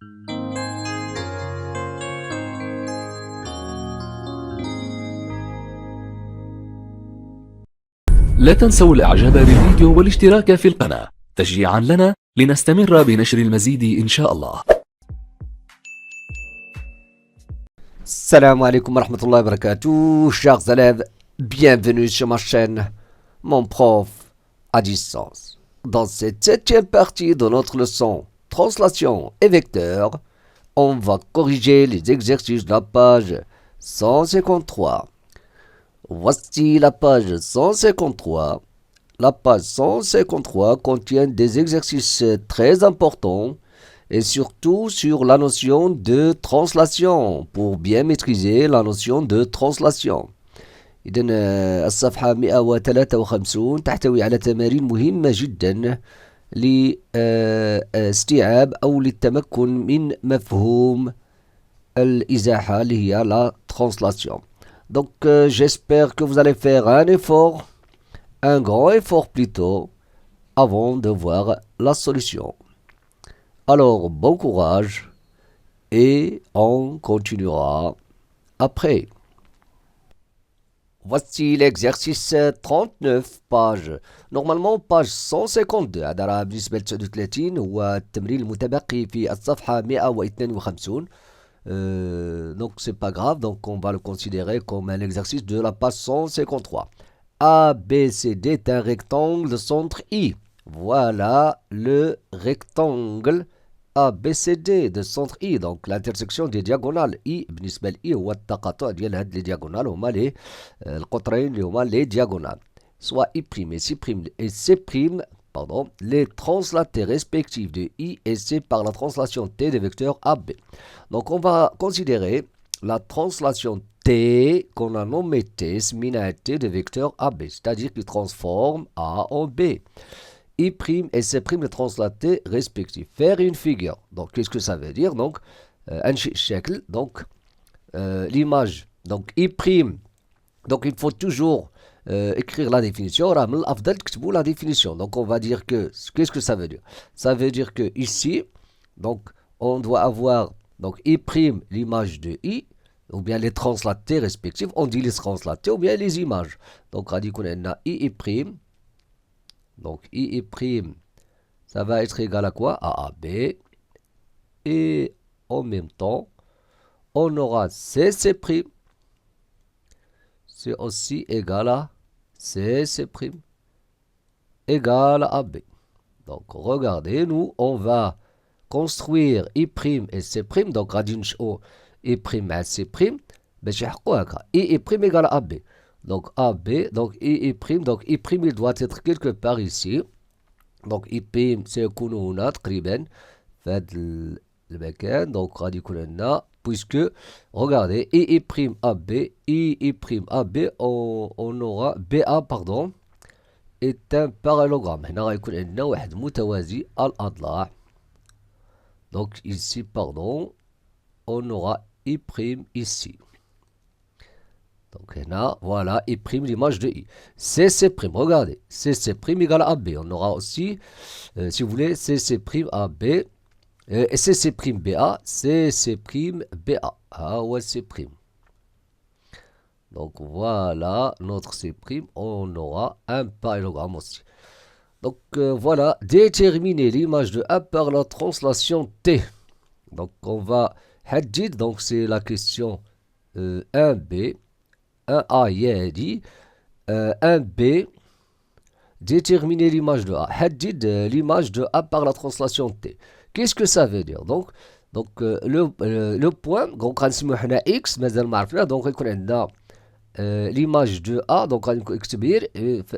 لا تنسوا الاعجاب بالفيديو والاشتراك في القناة تشجيعا لنا لنستمر بنشر المزيد إن شاء الله. Salam alaikum wa rahmatullahi wa barakatuh, chers élèves, bienvenue sur ma chaîne, mon prof à distance. Dans cette 7e partie de notre leçon translation et vecteur, on va corriger les exercices de la page 153. Voici la page 153. La page 153 contient des exercices très importants et surtout sur la notion de translation pour bien maîtriser la notion de translation. إذن الصفحة 153 تحتوي على تمارين مهمة جدا لاستيعاب أو للتمكن من مفهوم الإزاحة اللي هي la translation. Donc j'espère que vous allez faire un effort, un grand effort plutôt, avant de voir la solution. Alors bon courage et on continuera après. Voici l'exercice 39 page. Normalement page 152. هذا راه بالنسبة ل 39 هو التمرين المتبقي في الصفحة 152. Donc c'est pas grave, donc on va le considérer comme un exercice de la page 153. ABCD est un rectangle de centre I. Voilà le rectangle ABCD de centre I. Donc l'intersection des diagonales I بالنسبة ل I هو التقاطع ديال هاد لي diagonales هما لي القطرين اللي هما لي diagonales. Soit I' et C', pardon, les translatés respectifs de I et C par la translation T des vecteurs AB. Donc on va considérer la translation T qu'on a nommé T, Smina T de vecteur AB, c'est-à-dire qu'il transforme A en B. I' et C' les translatés respectifs. Faire une figure. Donc qu'est-ce que ça veut dire? Donc un shekel, donc l'image. Donc I', donc il faut toujours écrire la définition. La définition. Donc on va dire que qu'est-ce que ça veut dire? Ça veut dire que ici, donc on doit avoir donc I', l'image de I, ou bien les translatés respectifs. On dit les translatés ou bien les images. Donc on dit qu'on a I'. Donc I', ça va être égal à quoi? À AB. Et en même temps, on aura C'. C'est aussi égal à C', égal à AB. Donc regardez, nous on va construire I' et C'. Donc غادي نشئو I' مع C' باش يحققوا هكا I' égal à AB. Donc AB, donc I', donc I' il doit être quelque part ici. Donc I' سيكون هنا تقريبا في هذا المكان. Donc غادي يكون لنا puisque regardez I' AB, I' AB, on aura BA pardon est un parallélogramme. هنا غيكون عندنا واحد متوازي الأضلاع. Donc ici pardon on aura I' ici. Donc là, voilà, I' l'image de I. C', regardez, C' égale à AB. On aura aussi, si vous voulez, C' AB, et C' BA, C' BA. Ah ouais, C'. Donc voilà, notre C', on aura un parallélogramme aussi. Donc voilà, déterminer l'image de A par la translation T. Donc on va, hadid, donc c'est la question 1B. 1A dit 1B, déterminer l'image de A. Hadid l'image de A par la translation T. Qu'est-ce que ça veut dire? Donc le point, donc غنسميوه حنا X, مازال ما عرفنا. donc يكون عندنا l'image de A. donc غنكتب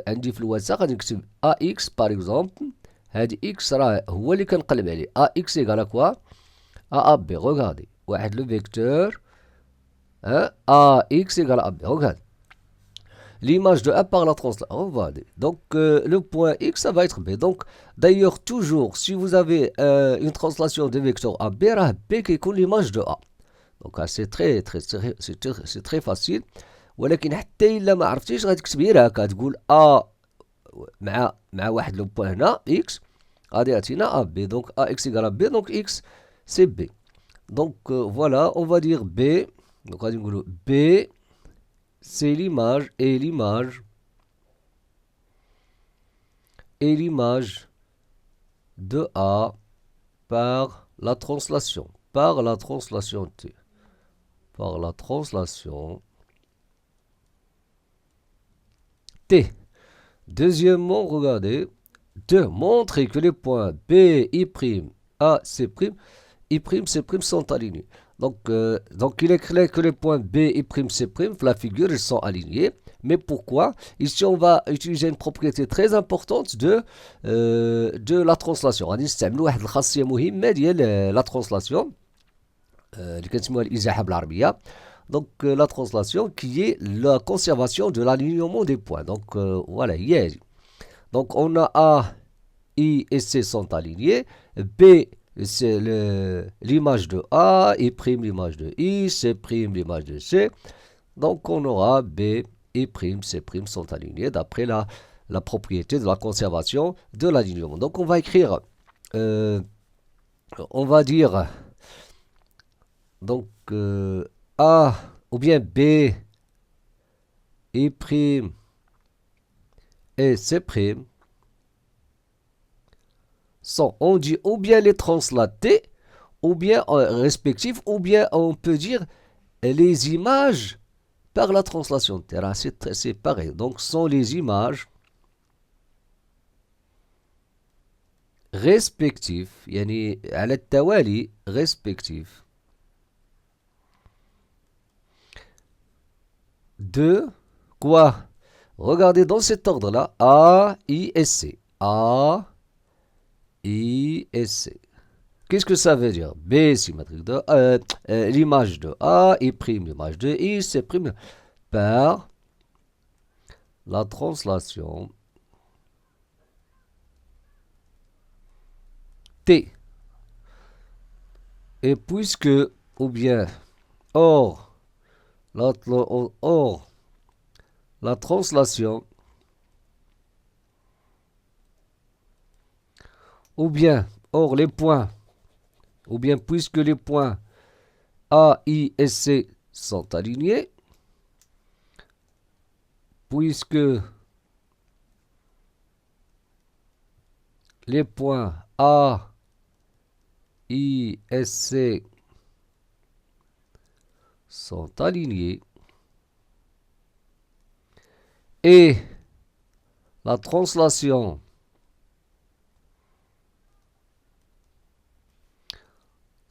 عندي في الوسط غادي نكتب AX par exemple. هادي X راه هو اللي كنقلب عليه. AX égale à quoi? AB. regardez, واحد le vecteur AX égale à AB. Regarde. L'image de A par la translation. Regardez. Donc, le point X, ça va être B. Donc, d'ailleurs, toujours, si vous avez une translation de vecteur A, B, B qui est l'image de A. Donc, c'est très facile. ولكن حتى إلا ما عرفتيش غتكتبي غير هكا تقول A مع واحد لو بوان هنا X غادي يعطينا AB. Donc, AX égale à B. Donc, X c'est B. Donc voilà, on va dire B. Donc on va dire B, c'est l'image et l'image de A par la translation. Par la translation T. Par la translation T. Deuxièmement, regardez. 2. Montrer que les points B, I', A, C', I', C' sont alignés. Donc il est clair que les points B, I', C', la figure, ils sont alignés. Mais pourquoi? Ici, on va utiliser une propriété très importante de la translation. غادي نستعملوا واحد الخاصية مهمة ديال la translation اللي كنسموها الإزاحة بالعربية. Donc la translation qui est la conservation de l'alignement des points. Donc voilà, هي. Donc on a A, I et C sont alignés. B, c'est l'image de A, I' l'image de I, C' l'image de C. Donc on aura B, I', C' sont alignés d'après la propriété de la conservation de l'alignement. Donc on va écrire, on va dire, donc A ou bien B, I' et C' sont, on dit ou bien les translatés, ou bien respectifs, ou bien on peut dire les images par la translation terrain. C'est pareil. Donc sont les images respectives, يعني على التوالي respectifs de quoi? Regardez dans cet ordre-là, A, I et C. A, I et C. Qu'est-ce que ça veut dire? B symétrique de l'image de A, I', l'image de I, C' par la translation T. Et puisque, ou bien, or, la translation, ou bien, or les points, ou bien puisque les points A, I et C sont alignés, puisque les points A, I et C sont alignés et la translation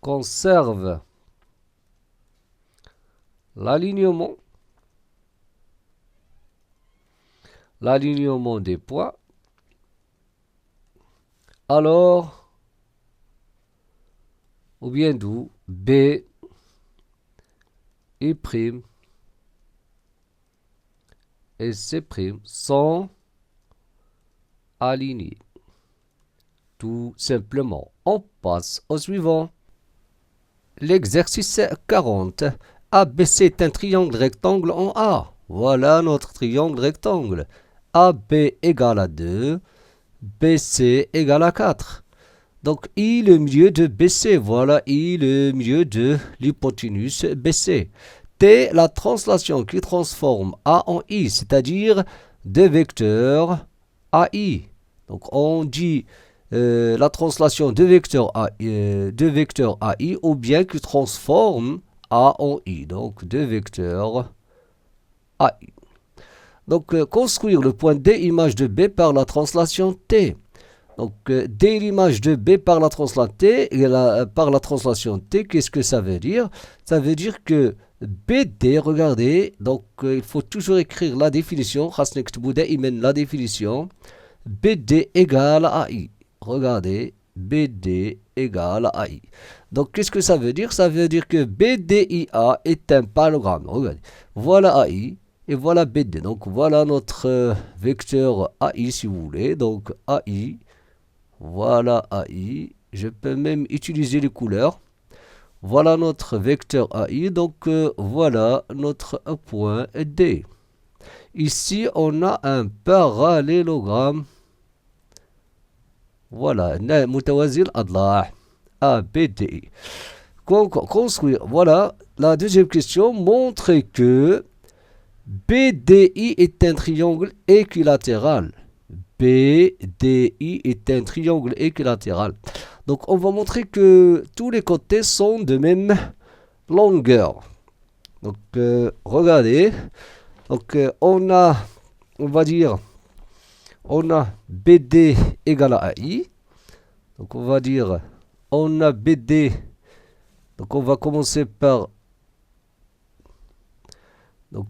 conserve l'alignement des points, alors, ou bien d'où B, I' et C' sont alignés. Tout simplement, on passe au suivant. L'exercice 40. ABC est un triangle rectangle en A. Voilà notre triangle rectangle. AB égale à 2, BC égale à 4. Donc, I le milieu de BC. Voilà, I le milieu de l'hypoténuse BC. T, la translation qui transforme A en I, c'est-à-dire deux vecteurs AI. Donc, on dit la translation de vecteurs AI ou bien qui transforme A en I. Donc, deux vecteurs AI. Donc, construire le point D, image de B par la translation T. Donc, D, l'image de B par la translation T, qu'est-ce que ça veut dire? Ça veut dire que BD, regardez, donc il faut toujours écrire la définition. La définition. BD égale à I. Regardez, BD égale à I. Donc, qu'est-ce que ça veut dire? Ça veut dire que BDIA est un parallélogramme. Regardez, voilà AI et voilà BD. Donc, voilà notre vecteur AI, si vous voulez. Donc, AI, voilà AI. Je peux même utiliser les couleurs. Voilà notre vecteur AI. Donc, voilà notre point D. Ici, on a un parallélogramme. Voilà, متوازي الأضلاع. ABDI. Construire. Voilà. La deuxième question. Montrer que BDI est un triangle équilatéral. BDI est un triangle équilatéral. Donc, on va montrer que tous les côtés sont de même longueur. Donc, regardez. Donc, on va dire, on a BD égale à AI. Donc, on va dire, on a BD. Donc, on va commencer par, donc,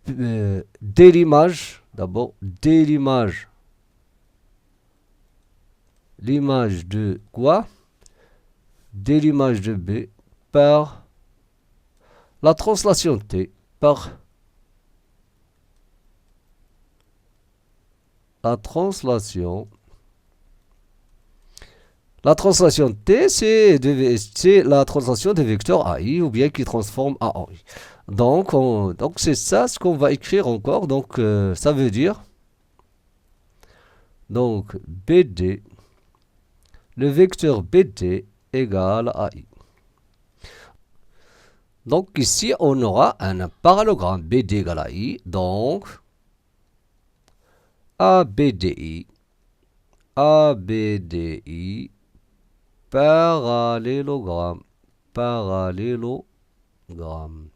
dès l'image, d'abord, dès l'image. L'image de quoi? Dès l'image de B par la translation T par la translation. La translation T, c'est la translation des vecteurs AI ou bien qui transforme en AI. Donc, c'est ça ce qu'on va écrire encore. Donc, ça veut dire donc BD, le vecteur BD égale à AI. Donc, ici, on aura un parallélogramme BD égale à AI. Donc, ABDI, ABDI, parallélogramme, parallélogramme.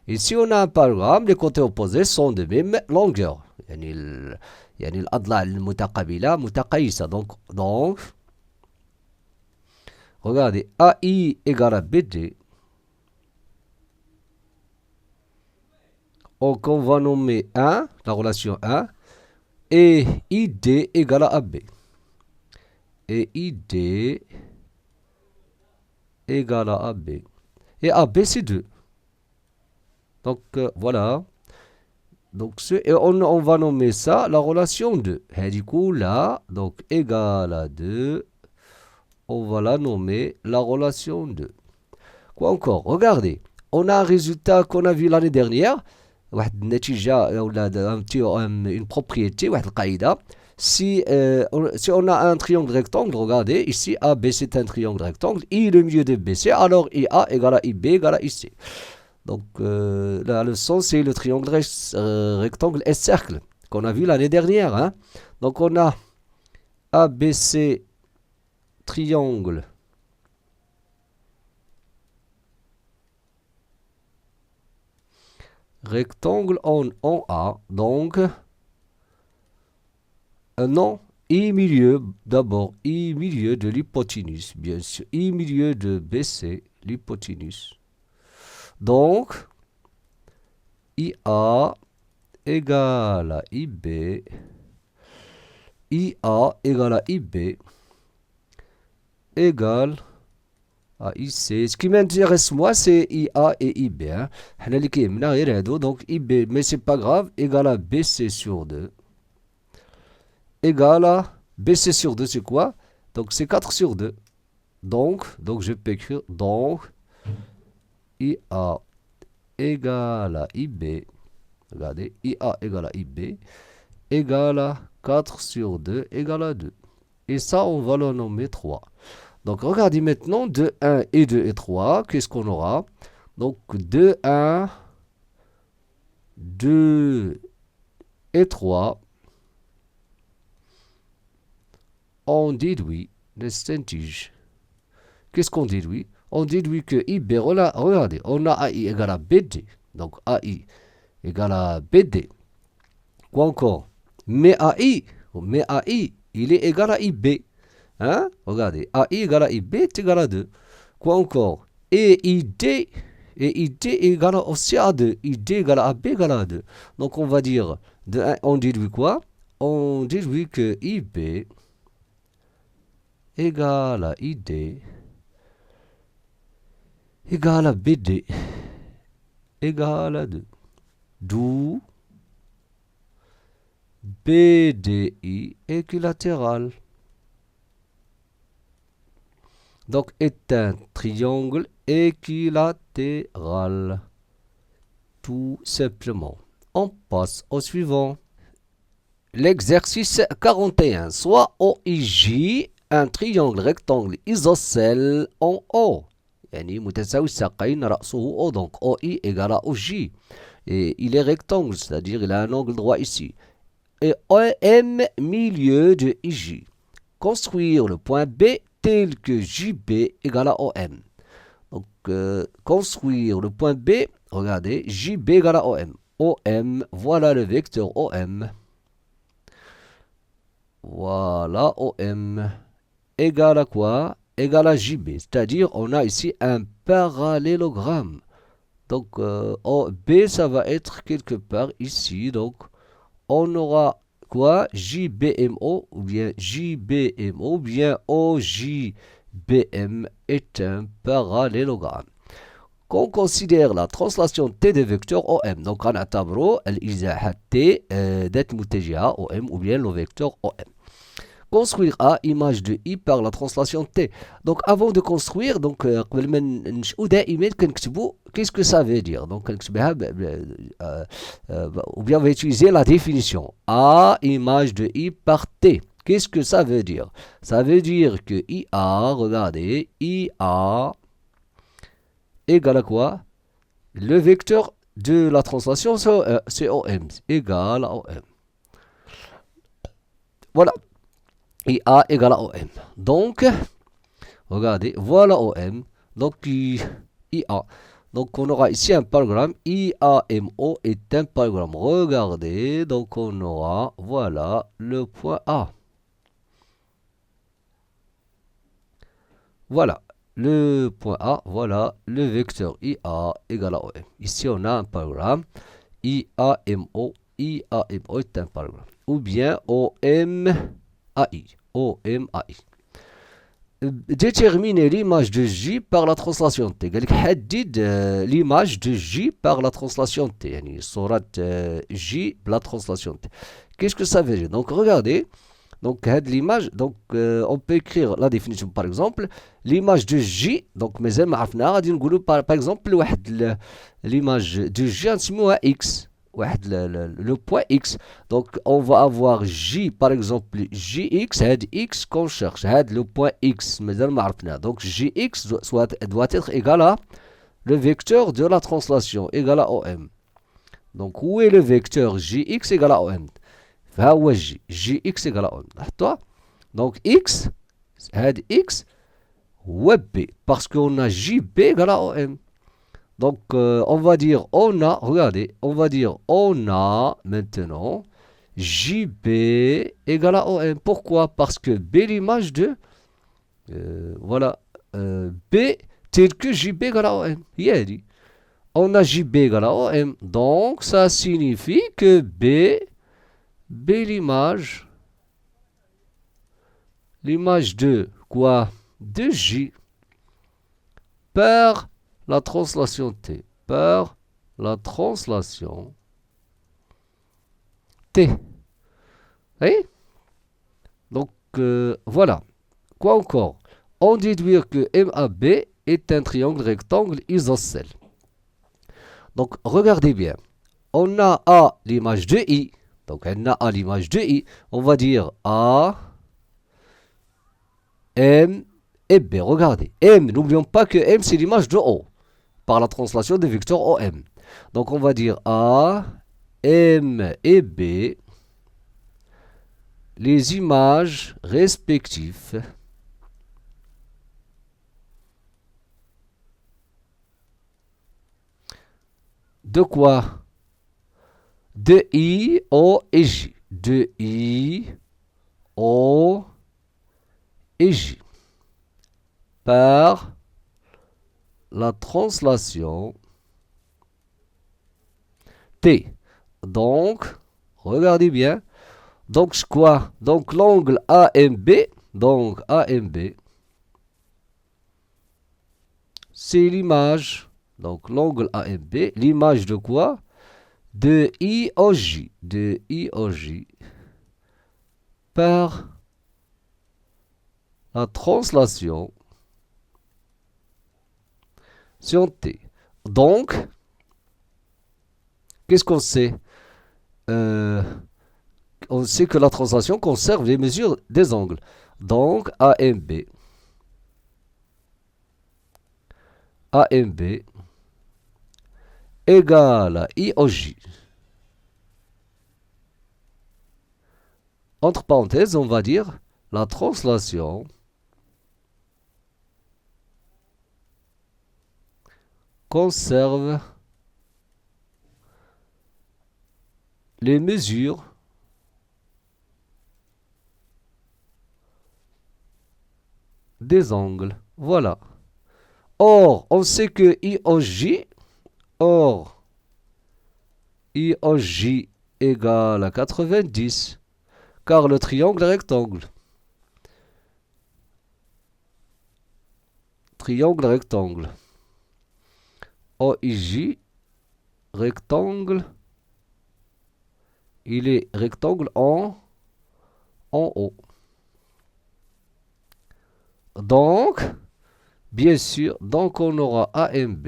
Ici, on a un parallélogramme, les côtés opposés sont de même longueur. يعني الأضلاع المتقابلة متقايسة. Donc, regardez, AI égale à BD. Donc, on va nommer 1, la relation 1, et ID égale à AB. Et ID égale à AB. Et AB, c'est 2. Donc, voilà. Donc, et on va nommer ça la relation 2. Et du coup, là, donc, égale à 2. On va la nommer la relation 2. Quoi encore? Regardez. On a un résultat qu'on a vu l'année dernière. Une propriété, si on a un triangle rectangle, regardez, ici AB c'est un triangle rectangle, I le milieu de BC, alors IA égale à IB égale à IC. Donc la leçon c'est le triangle rectangle et cercle qu'on a vu l'année dernière. Hein. Donc on a ABC triangle rectangle en A, donc non, I milieu, d'abord I milieu de l'hypoténuse, bien sûr, I milieu de BC, l'hypoténuse. Donc, IA égale à IB, IA égale à IB égale à IC. Ce qui m'intéresse moi, c'est IA et IB. Hein. Donc IB, mais c'est pas grave, égale à BC sur 2. Égale à BC sur 2, c'est quoi? Donc c'est 4 sur 2. Donc je peux écrire donc IA égale à IB. Regardez, IA égale à IB égale à 4 sur 2 égale à 2. Et ça, on va le nommer 3. Donc, regardez maintenant 2, 1 et 2 et 3. Qu'est-ce qu'on aura? Donc, 2, 1, 2 et 3. On déduit les stentiges. Qu'est-ce qu'on déduit? On déduit que IB, regardez, on a AI égale à BD. Donc, AI égale à BD. Quoi encore? Mais AI, il est égal à IB. Hein? Regardez, AI égale à IB est égal à 2. Quoi encore? Et ID égale aussi à 2. ID égale à AB égale à 2. Donc on va dire, on déduit quoi? On déduit que IB égale à ID égale à BD égale à 2. D'où BDI équilatéral. Donc, est un triangle équilatéral. Tout simplement. On passe au suivant. L'exercice 41. Soit OIJ un triangle rectangle isocèle en O. يعني متساوي الساقين رأسه O, donc OI égale à OJ. Et il est rectangle, c'est-à-dire il a un angle droit ici. Et OM milieu de IJ. Construire le point B tel que JB égale à OM. Donc, construire le point B, regardez, JB égale à OM. OM, voilà le vecteur OM. Voilà OM. Égale à quoi? Égale à JB. C'est-à-dire, on a ici un parallélogramme. Donc, B, ça va être quelque part ici. Donc, on aura quoi? JBMO ou bien JBMO ou bien OJBM est un parallélogramme. Quand on considère la translation T des vecteurs OM, donc on a الإزاحة T d'être متجهة OM ou bien le vecteur OM. Construire A, image de I par la translation T. Donc avant de construire, donc قبل ما ننشئوا دائما كنكتبوا qu'est-ce que ça veut dire. Donc كنكتبها ou bien on va utiliser la définition A, image de I par T. Qu'est-ce que ça veut dire? Ça veut dire que IA, regardez, IA égale à quoi? Le vecteur de la translation c'est OM, égale à OM. Voilà. IA égale à OM. Donc, regardez, voilà OM. Donc, IA. Donc, on aura ici un parallélogramme. IAMO est un parallélogramme. Regardez, donc on aura, voilà, le point A. Voilà, le point A, voilà, le vecteur IA égale à OM. Ici, on a un parallélogramme. IAMO est un parallélogramme. Ou bien OM. OMAI. Déterminer l'image de J par la translation T. حدد l'image de J par la translation T. يعني صورة J par la translation T. Qu'est-ce que ça veut dire? Donc regardez. Donc l'image, donc on peut écrire la définition par exemple. L'image de J, donc مازال ما عرفناها غادي نقولوا par exemple واحد l'image de J نسميوها X. Le point X. Donc, on va avoir J, par exemple, JX, X qu'on cherche, le point X. Donc, JX doit être égal à le vecteur de la translation, égal à OM. Donc, où est le vecteur JX égal à OM? JX égal à OM. Donc, X, X, ou B, parce qu'on a JB égal à OM. Donc, on va dire, on a, regardez, on va dire, on a maintenant JB égale à OM. Pourquoi? Parce que B, l'image de, voilà, B tel que JB égale à OM. On a JB égale à OM. Donc, ça signifie que B l'image de quoi? De J par la translation T, par la translation T. Oui? Donc, voilà. Quoi encore? On déduit que MAB est un triangle rectangle isocèle. Donc, regardez bien. On a A, l'image de I. Donc, on a A, l'image de I. On va dire A, M et B. Regardez. M, n'oublions pas que M, c'est l'image de O par la translation des vecteurs OM. Donc, on va dire A, M et B, les images respectives de quoi? De I, O et J. De I, O et J. Par la translation T. Donc, regardez bien. Donc, quoi? Donc, l'angle AMB, donc AMB, c'est l'image. Donc, l'angle AMB, l'image de quoi? De IOJ. De IOJ par la translation sur T. Donc, qu'est-ce qu'on sait? On sait que la translation conserve les mesures des angles. Donc, AMB. AMB égale à IOJ. Entre parenthèses, on va dire la translation conserve les mesures des angles. Voilà. Or, on sait que IOJ égale à 90, car le triangle est rectangle. Triangle rectangle. OIJ, rectangle. Il est rectangle en haut. Donc, bien sûr, donc on aura AMB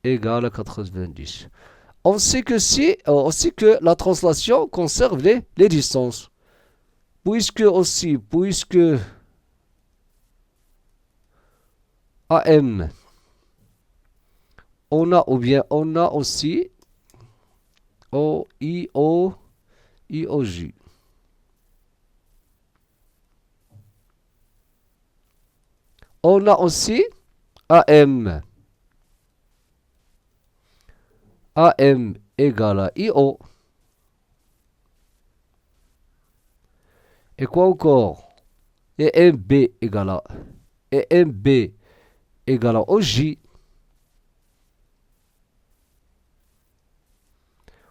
égale à 90. On sait que la translation conserve les distances. Puisque AM, on a aussi IOJ. On a aussi AM. AM égale à IO. Et quoi encore? Et MB égale à OJ.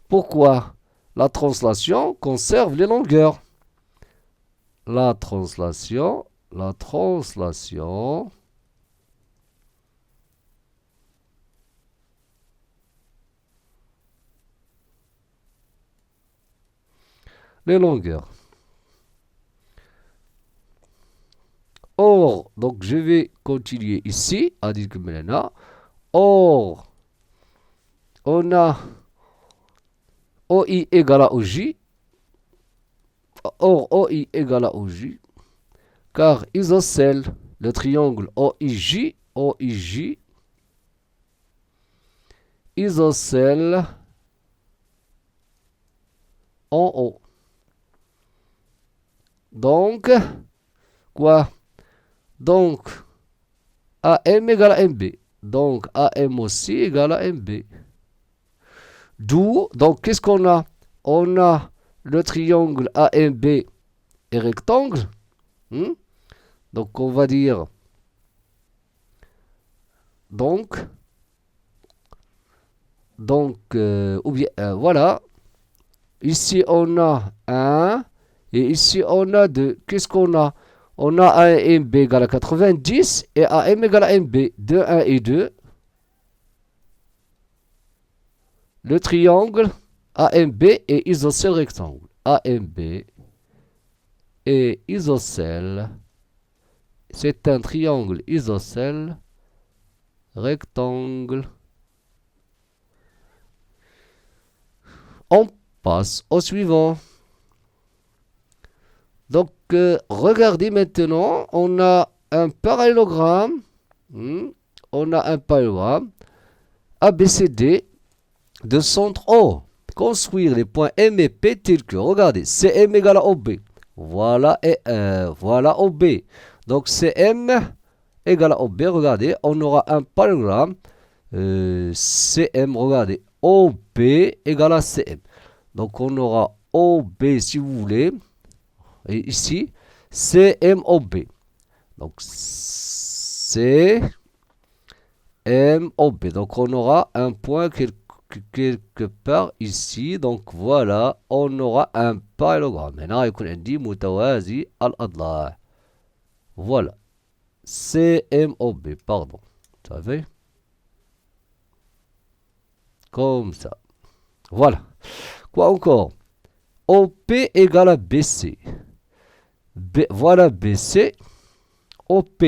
Pourquoi? La translation conserve les longueurs. La translation les longueurs. Or, donc je vais continuer ici à dire que maintenant, or, on a OI égale à OJ. Or, OI égale à OJ, car isocèle, le triangle OIJ, isocèle en haut. Donc, quoi? Donc, AM égale à MB. Donc, AM aussi égale à MB. D'où, donc, qu'est-ce qu'on a? On a le triangle AMB et rectangle. Donc, on va dire, voilà. Ici, on a 1 et ici, on a 2. Qu'est-ce qu'on a? On a AMB égale à 90 et AM égale à MB. 2, 1 et 2. Le triangle AMB est isocèle rectangle. AMB est isocèle. C'est un triangle isocèle rectangle. On passe au suivant. Donc, regardez maintenant, on a un parallélogramme. On a un parallélogramme ABCD de centre O. Construire les points M et P tels que, regardez, CM égale à OB. Voilà, voilà OB. Donc, CM égale à OB. Regardez, on aura un parallélogramme CM, regardez, OB égale à CM. Donc, on aura OB, si vous voulez. Et ici, CMOB. Donc, CMOB. Donc, on aura un point quelque part ici. Donc, voilà, on aura un parallélogramme. Maintenant, il y a dit mutawazi al-adla. Voilà. CMOB, pardon. Vous savez? Comme ça. Voilà. Quoi encore? OP égale à BC. Voilà BC, OP.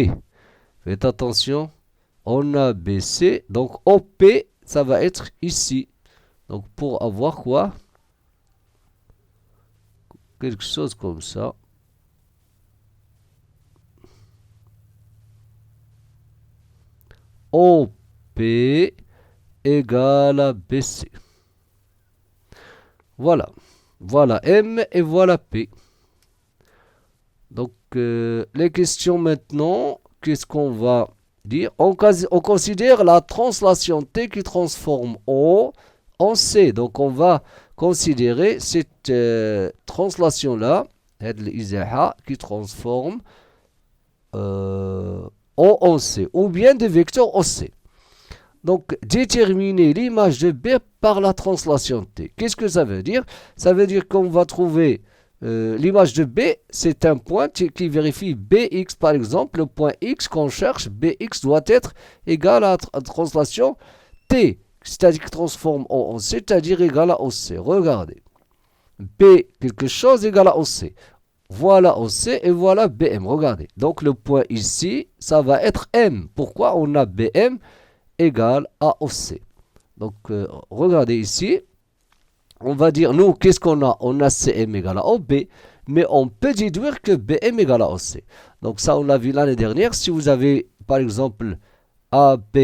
Faites attention, on a BC, donc OP, ça va être ici. Donc pour avoir quoi? Quelque chose comme ça. OP égale à BC. Voilà. Voilà M et voilà P. Donc, les questions maintenant, qu'est-ce qu'on va dire? On considère la translation T qui transforme O en C. Donc, on va considérer cette translation-là, qui transforme O en C, ou bien des vecteurs OC. Donc, déterminer l'image de B par la translation T. Qu'est-ce que ça veut dire? Ça veut dire qu'on va trouver l'image de B, c'est un point qui vérifie BX par exemple. Le point X qu'on cherche, BX doit être égal à la translation T, c'est-à-dire qui transforme O en C, c'est-à-dire égal à OC. Regardez. B quelque chose égal à OC. Voilà OC et voilà BM. Regardez. Donc le point ici, ça va être M. Pourquoi on a BM égale à OC? Donc regardez ici. On va dire, nous, qu'est-ce qu'on a? On a CM égale à OB, mais on peut déduire que BM égale à OC. Donc ça, on l'a vu l'année dernière. Si vous avez, par exemple, AB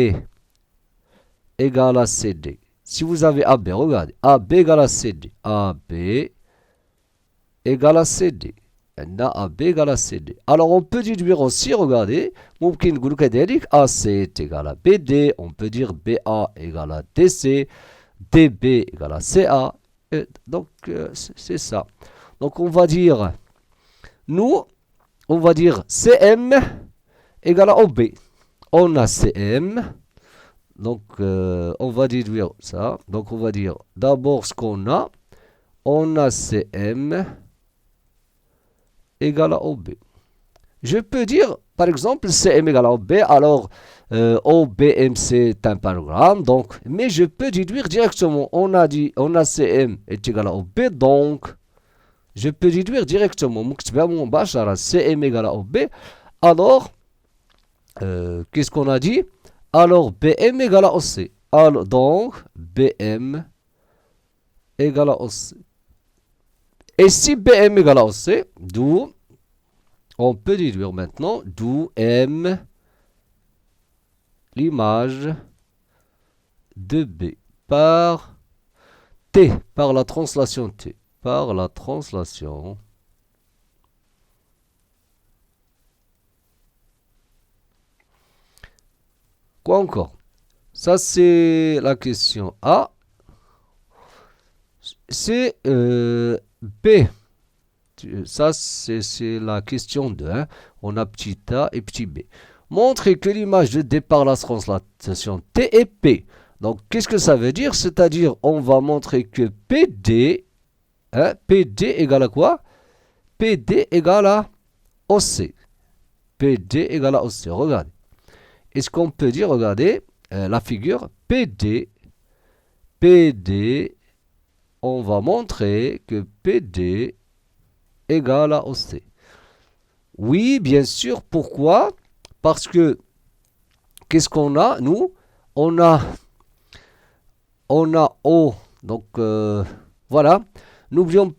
égale à CD. Si vous avez AB, regardez, AB égale à CD. AB égale à CD. AB égale à CD. Alors on peut déduire aussi, regardez, AC est égal à BD. On peut dire BA égale à DC. DB égale à CA. Donc, c'est ça. Donc, on va dire, nous, on va dire CM égale à OB. On a CM. Donc, on va déduire ça. Donc, on va dire d'abord ce qu'on a. On a CM égale à OB. Je peux dire, par exemple, CM égale à OB. Alors, OBM, c'est un parallélogramme. Donc, mais je peux déduire directement. On a CM est égal à OB. Donc, je peux déduire directement. CM égale à OB. Alors, qu'est-ce qu'on a dit? Alors, BM égale à OC. Alors, donc, BM égale à OC. Et si BM égale à OC, d'où on peut déduire maintenant, d'où M l'image de B par T, par la translation T, par la translation quoi encore? Ça c'est la question A. C'est B. Ça c'est la question 2. Hein. On a petit a et petit b. Montrer que l'image de D par la translation T est P. Donc, qu'est-ce que ça veut dire? C'est-à-dire, on va montrer que PD, hein, PD égale à quoi? PD égale à OC. PD égale à OC. Regardez. Est-ce qu'on peut dire, regardez, la figure PD, on va montrer que PD égale à OC. Oui, bien sûr. Pourquoi? Parce que, qu'est-ce qu'on a, nous? On a O. Donc, voilà. N'oublions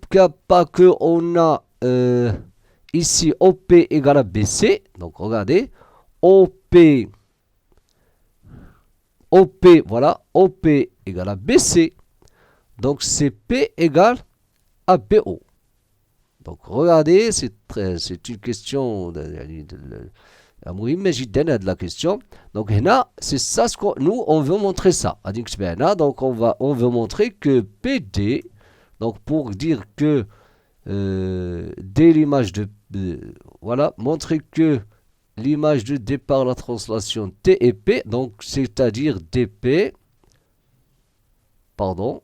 pas qu'on a ici OP égale à BC. Donc, regardez. OP, voilà. OP égale à BC. Donc, CP égale à BO. Donc, regardez, c'est une question de la question. Donc, c'est ça ce que nous, on veut montrer ça. Donc, on veut montrer que PD, donc pour dire que dès l'image voilà, montrer que l'image de D par la translation T et P, donc c'est-à-dire DP, pardon,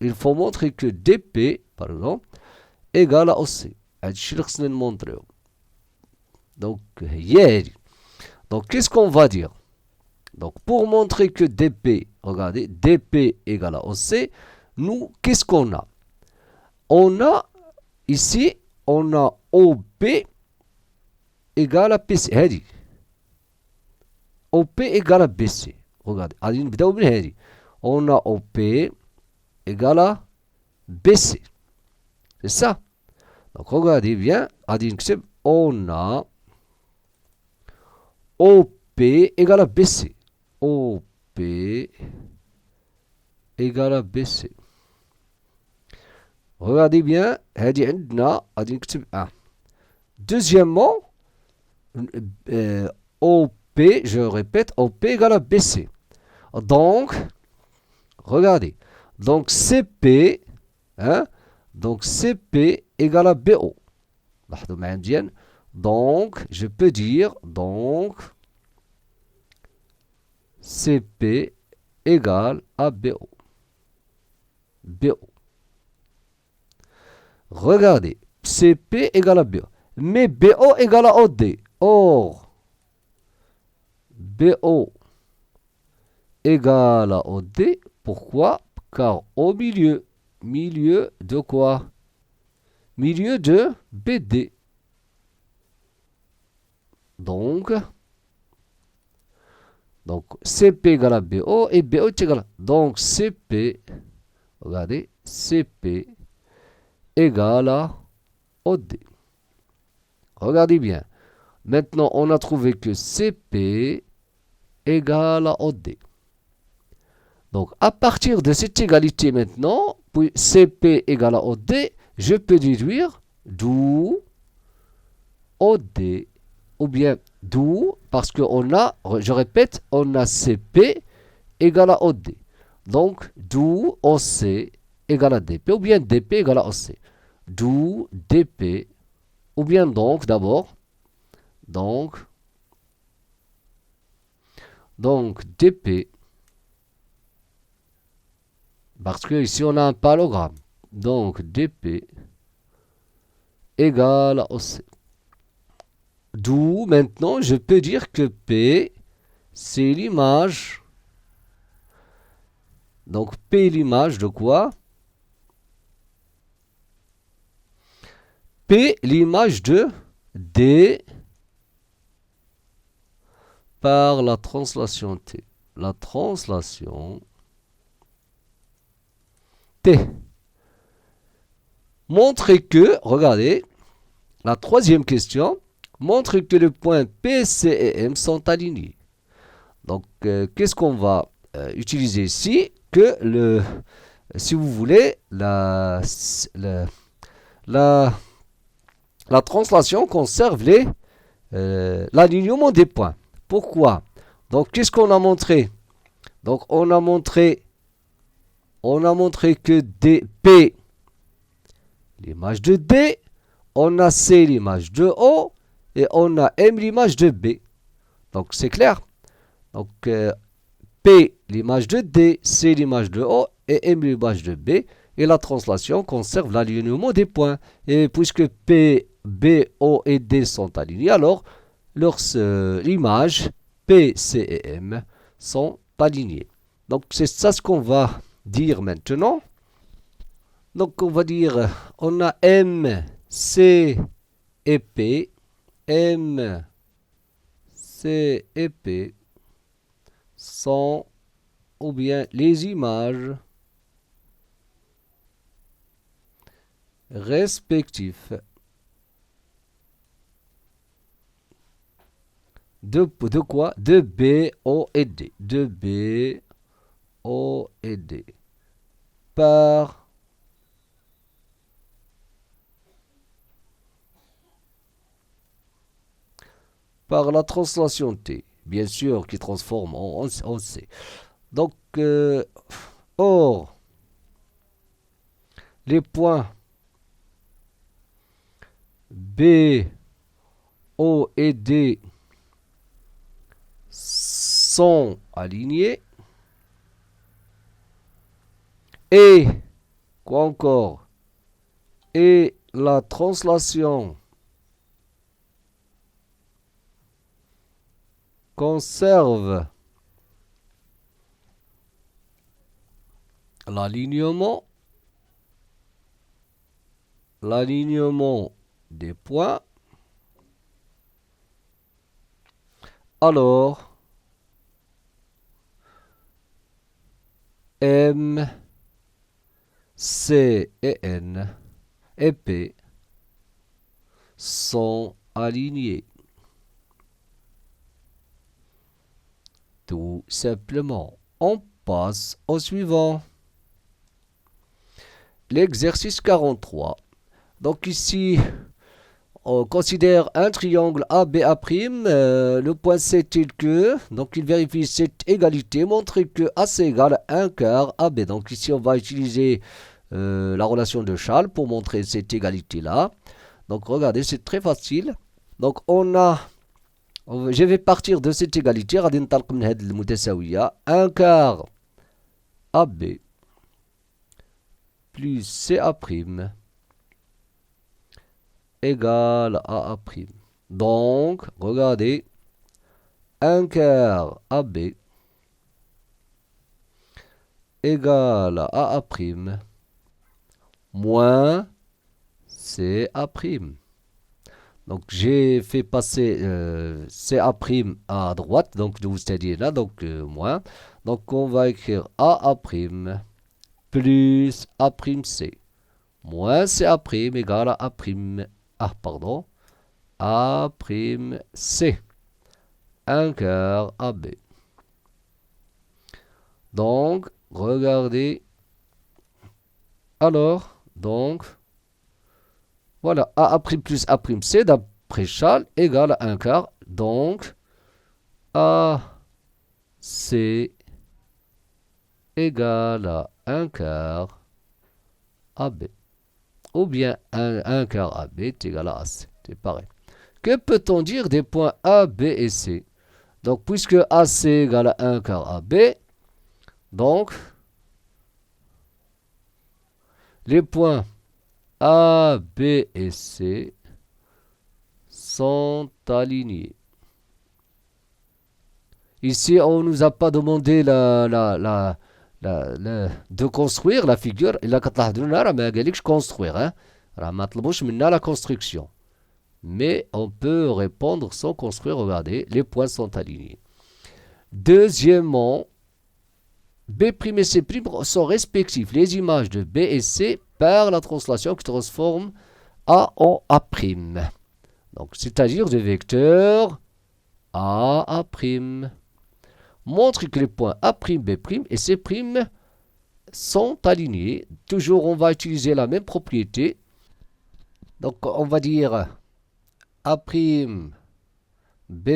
il faut montrer que DP, pardon, égale à OC. Donc, donc qu'est-ce qu'on va dire? Donc, pour montrer que DP, regardez, DP égale à OC, nous, qu'est-ce qu'on a? On a, ici, on a OP égale à PC. OP égale à BC. Regardez, on a OP égale à BC. C'est ça. Donc, regardez bien, on a OP égale à BC. OP égale à BC. Regardez bien, هذه عندنا غادي نكتب 1. Deuxièmement, OP, je répète, OP égale à BC. Donc, regardez. Donc, CP, hein, donc CP égale à BO. Donc, je peux dire, donc, CP égale à BO. BO. Regardez, CP égale à BO. Mais BO égale à OD. Or, BO égale à OD. Pourquoi? Car au milieu. Milieu de quoi? Milieu de BD. Donc CP égale à BO et BO est égal à... Donc CP, regardez, CP égale à OD. Regardez bien. Maintenant, on a trouvé que CP égale à OD. Donc, à partir de cette égalité maintenant, puis CP égale à OD, je peux déduire d'où OD, ou bien d'où, parce qu'on a, je répète, on a CP égale à OD. Donc, d'où OC égale à DP, ou bien DP égale à OC. D'où DP, ou bien donc, d'abord, donc DP, parce que ici on a un parallélogramme. Donc DP égale à OC. D'où maintenant je peux dire que P c'est l'image. Donc P est l'image de quoi? P l'image de D par la translation T. La translation T. Montrez que, regardez, la troisième question, montre que les points P, C et M sont alignés. Donc, qu'est-ce qu'on va utiliser ici? Que si vous voulez, la translation conserve l'alignement des points. Pourquoi? Donc, qu'est-ce qu'on a montré? Donc, on a montré que P, l'image de D, on a C, l'image de O, et on a M, l'image de B. Donc, c'est clair. Donc, P, l'image de D, C, l'image de O, et M, l'image de B. Et la translation conserve l'alignement des points. Et puisque P, B, O et D sont alignés, alors l'image P, C et M sont alignées. Donc, c'est ça ce qu'on va dire maintenant. Donc, on va dire, on a M, C et P. M, C et P sont, ou bien les images respectives de quoi? De B, O et D. De B, O et D. Par la translation T, bien sûr, qui transforme en C. Donc, or, les points B, O et D sont alignés. Et, quoi encore? Et la translation conserve l'alignement des points. Alors, M, C et N et P sont alignés. Tout simplement. On passe au suivant. L'exercice 43. Donc ici, on considère un triangle ABA'. Le point c'est que, donc il vérifie cette égalité, montrer que AC égale 1 quart AB. Donc ici on va utiliser la relation de Charles pour montrer cette égalité-là. Donc regardez, c'est très facile. Donc je vais partir de cette égalité. غادي ننطلق من هذه المتساوية 1 quart AB plus CA' égale AA'. Donc, regardez, 1 quart AB égale AA' moins CA'. Donc, j'ai fait passer CA' à droite, donc c'est-à-dire là, donc moins. Donc, on va écrire AA' plus A'C moins CA' égale à A'C 1 quart AB. Donc, regardez. Alors, donc, voilà, A' plus A'C d'après Charles égale à 1 quart. Donc, AC égale à 1 quart AB. Ou bien 1 quart AB est égal à AC. C'est pareil. Que peut-on dire des points A, B et C? Donc, puisque AC égale à 1 quart AB, donc, les points A, B et C sont alignés. Ici, on ne nous a pas demandé de construire la figure. إلا كتلاحظوا هنا راه ما قالكش construire, hein. راه ما طلبوش منا la construction. Mais on peut répondre sans construire. Regardez, les points sont alignés. Deuxièmement, B' et C' sont respectifs. Les images de B et C par la translation qui transforme A en A'. Donc, c'est-à-dire des vecteurs A'. Montre que les points A', B' et C' sont alignés. Toujours, on va utiliser la même propriété. Donc, on va dire A', B'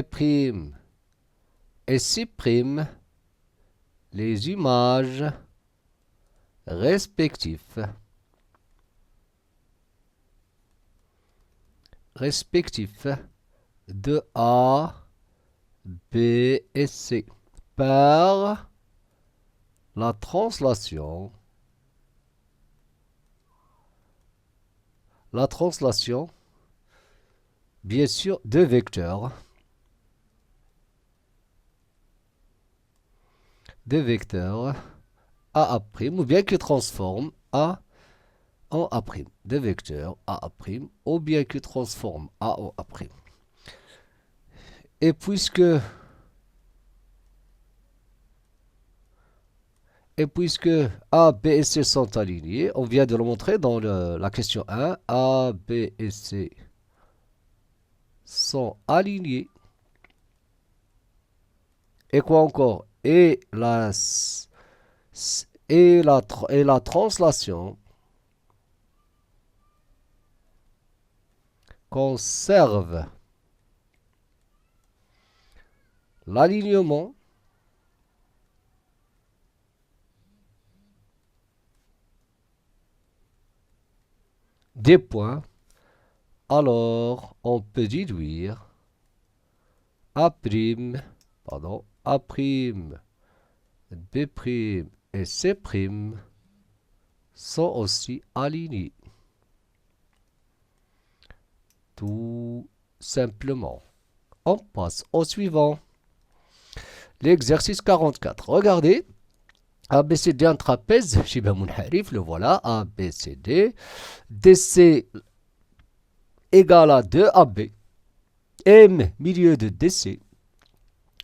et C', les images respectifs de A, B et C par la translation bien sûr de vecteurs A', ou bien qui transforme A en A', des vecteurs A', ou bien qui transforme A en A'. Et puisque A, B et C sont alignés, on vient de le montrer dans la question 1, A, B et C sont alignés. Et quoi encore? Et la translation conserve l'alignement des points. Alors on peut déduire A', B', et C' sont aussi alignés. Tout simplement. On passe au suivant. L'exercice 44. Regardez. ABCD un trapèze. Le voilà. ABCD. DC égale à 2AB. M milieu de DC.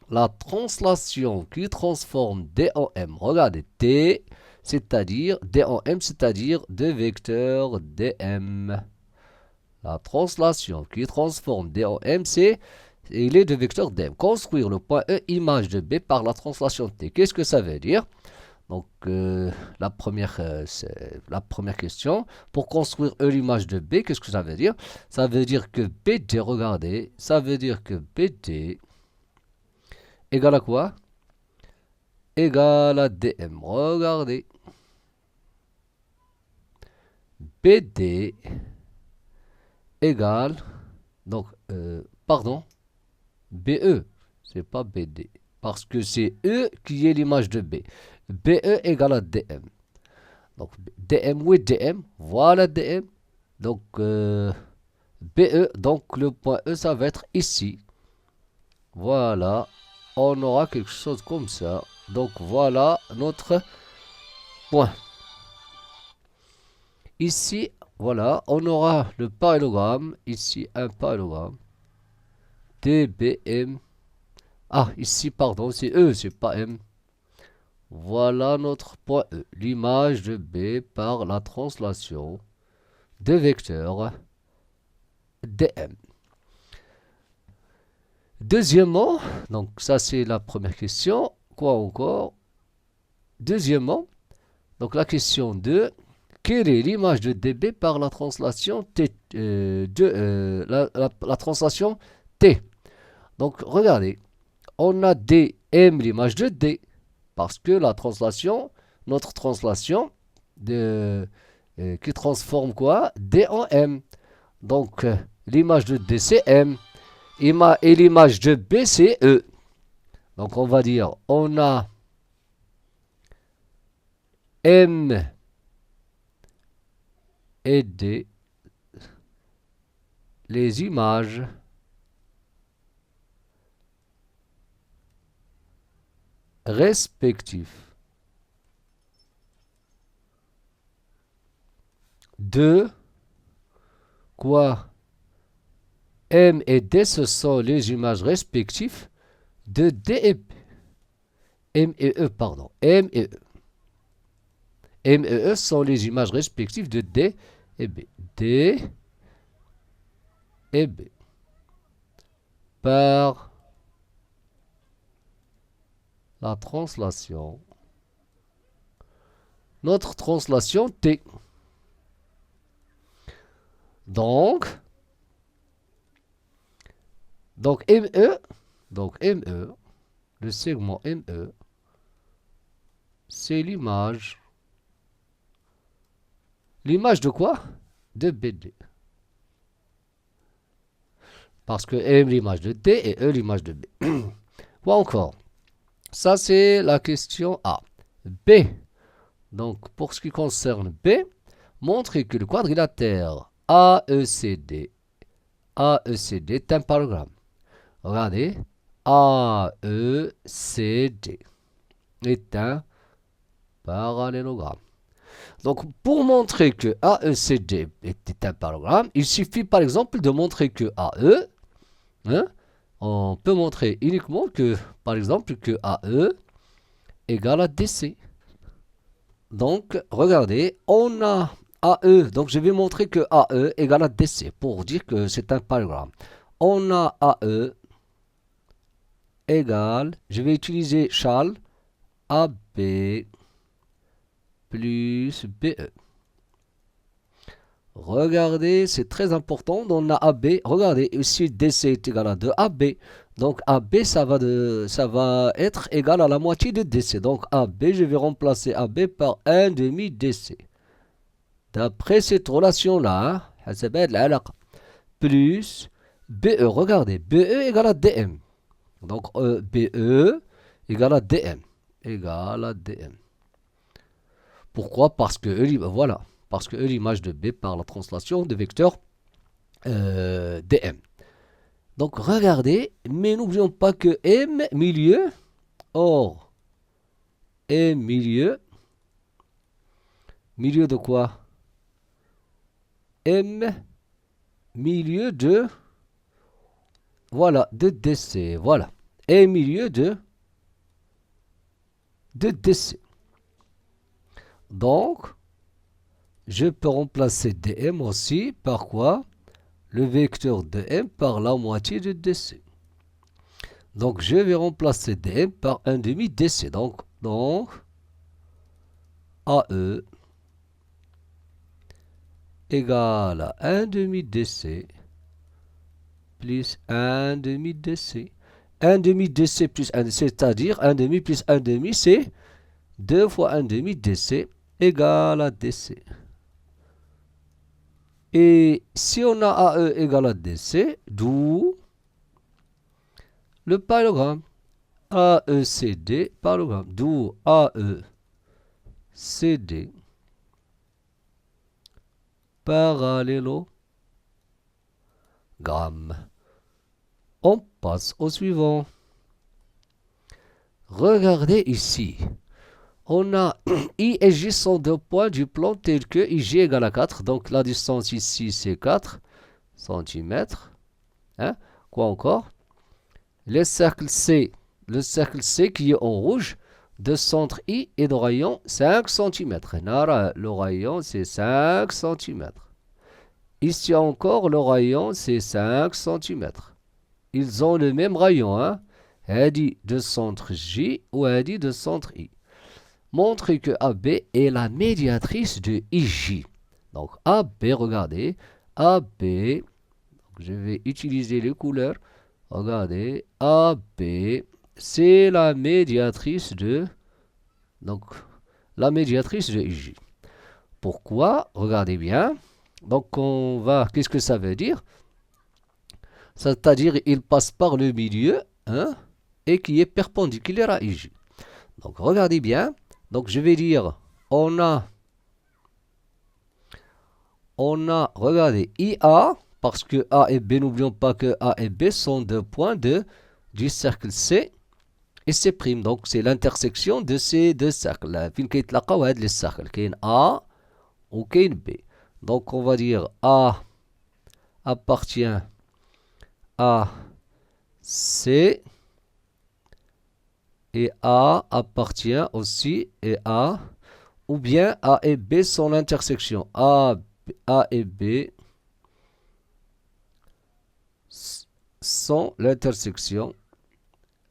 La translation qui transforme D en M. Regardez, T, c'est-à-dire D en M, c'est-à-dire deux vecteurs DM. La translation qui transforme D en M, c'est il est de vecteur dm. Construire le point E image de B par la translation T. Qu'est-ce que ça veut dire? Donc, la première question. Pour construire E l'image de B, qu'est-ce que ça veut dire? Ça veut dire que BD, regardez, ça veut dire que BD égale à quoi? Égale à DM. Regardez. BD égale, donc, pardon, BE, c'est pas BD, parce que c'est E qui est l'image de B. BE égale à DM. Donc, DM, oui, DM, voilà DM. Donc, BE, donc le point E, ça va être ici. Voilà, on aura quelque chose comme ça. Donc, voilà notre point. Ici, voilà, on aura le parallélogramme, ici un parallélogramme, DBM. Ah, ici, pardon, c'est E, c'est pas M. Voilà notre point E, l'image de B par la translation de vecteur DM. Deuxièmement, donc ça c'est la première question. Quoi encore? Deuxièmement, donc la question 2. Quelle est l'image de DB par la translation T, la translation T? Donc regardez, on a DM l'image de D, parce que la translation, notre translation qui transforme quoi? D en M. Donc l'image de D c'est M, et l'image de B c'est E. Donc on va dire, on a M et D, les images respectives de quoi? M et D, ce sont les images respectives de D et B. M et E, pardon. M et E. M et E sont les images respectives de D et B. D et B. Par la translation. Notre translation T. Donc ME, le segment ME, c'est l'image. L'image de quoi? De BD. Parce que M l'image de D et E l'image de B. Quoi encore? Ça c'est la question A. B. Donc pour ce qui concerne B, montrer que le quadrilatère AECD est un parallélogramme. Regardez, AECD est un parallélogramme. Donc, pour montrer que AECD était un parallélogramme, il suffit par exemple de montrer que AE, on peut montrer uniquement que, par exemple, que AE égale à DC. Donc, regardez, on a AE, donc je vais montrer que AE égale à DC pour dire que c'est un parallélogramme. On a AE égale, je vais utiliser Charles, AB plus BE. Regardez, c'est très important. On a AB. Regardez, ici DC est égal à 2AB. Donc AB, ça va être égal à la moitié de DC. Donc AB, je vais remplacer AB par 1 demi DC. D'après cette relation-là, plus BE. Regardez, BE égale à DM. Donc BE égale à DM. Égale à DM. Pourquoi? Parce que voilà. Parce que l'image de B par la translation de vecteur DM. Donc regardez, mais n'oublions pas que M milieu, or M milieu de quoi? M milieu de, voilà, de DC, voilà. M milieu de DC. Donc, je peux remplacer DM aussi par quoi? Le vecteur de M par la moitié de DC. Donc, je vais remplacer DM par 1 demi DC. Donc AE égale à 1 demi DC plus 1 demi DC. 1 demi DC plus 1 DC, c'est-à-dire 1 demi plus 1 demi, c'est 2 fois 1 demi DC égale à DC. Et si on a AE égale à DC, d'où le parallélogramme. AECD, parallélogramme. D'où AECD, parallélogramme. On passe au suivant. Regardez ici. On a I et J sont deux points du plan tel que IJ égale à 4. Donc la distance ici c'est 4 cm. Hein? Quoi encore? Le cercle C qui est en rouge, de centre I et de rayon 5 cm. Le rayon c'est 5 cm. Ici encore le rayon c'est 5 cm. Ils ont le même rayon. Hein? Hadi de centre J ou Hadi de centre I. Montre que AB est la médiatrice de IJ. Donc AB, regardez, AB, je vais utiliser les couleurs. Regardez, AB, c'est la médiatrice de, IJ. Pourquoi? Regardez bien. Donc qu'est-ce que ça veut dire? C'est-à-dire il passe par le milieu, hein, et qui est perpendiculaire à IJ. Donc regardez bien. Donc je vais dire, on a, regardez, IA, parce que A et B, n'oublions pas que A et B sont deux points du cercle C et C'. Donc c'est l'intersection de ces deux cercles. فين كيتلاقاو هاد les cercles. كاين A ou كاين B. Donc on va dire A appartient à C et A appartient aussi à, ou bien A et B sont l'intersection. A et B sont l'intersection,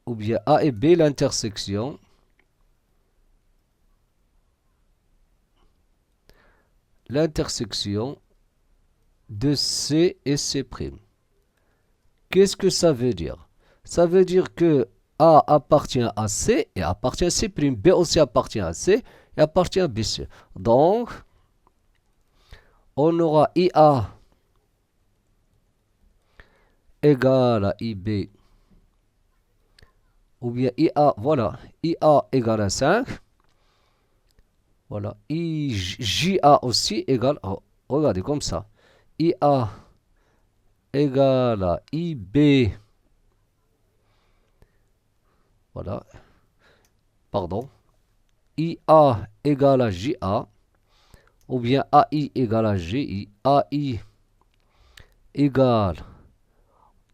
ou bien A et B l'intersection de C et C'. Qu'est-ce que ça veut dire? Ça veut dire que A appartient à C et appartient à C'. B aussi appartient à C et appartient à B. Donc, on aura IA égale à IB. Ou bien IA, voilà, IA égale à 5. Voilà, JA aussi égale, regardez comme ça. IA égale à IB. Voilà. Pardon. IA égale à JA. Ou bien AI égale à GI. AI égale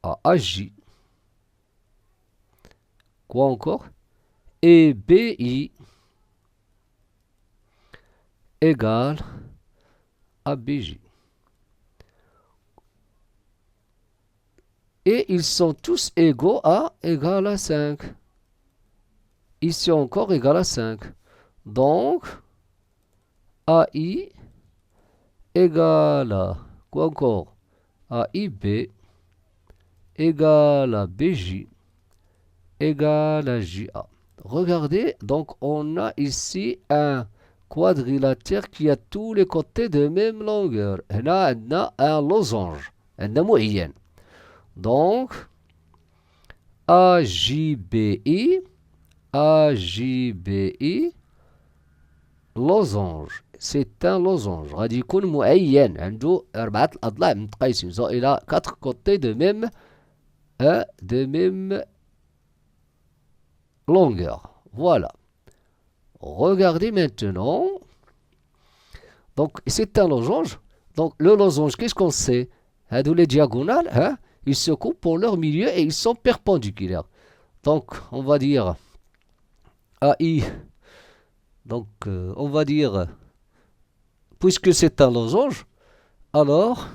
à AJ. Quoi encore? Et BI égale à BJ. Et ils sont tous égaux à égal à 5. Ici encore égal à 5. Donc, AI égale à, quoi encore? AIB égale à BJ égale à JA. Regardez, donc on a ici un quadrilatère qui a tous les côtés de même longueur. Là, on a un losange, un moyen. Donc, AJBI, losange. C'est un losange. غادي يكون معين عنده 4 أضلاع متقايسين. Il a 4 côtés de même longueur. Voilà. Regardez maintenant. Donc, c'est un losange. Donc, le losange, qu'est-ce qu'on sait? Les diagonales, hein? Ils se coupent pour leur milieu et ils sont perpendiculaires. Donc, on va dire AI. Donc, on va dire, puisque c'est un losange, alors,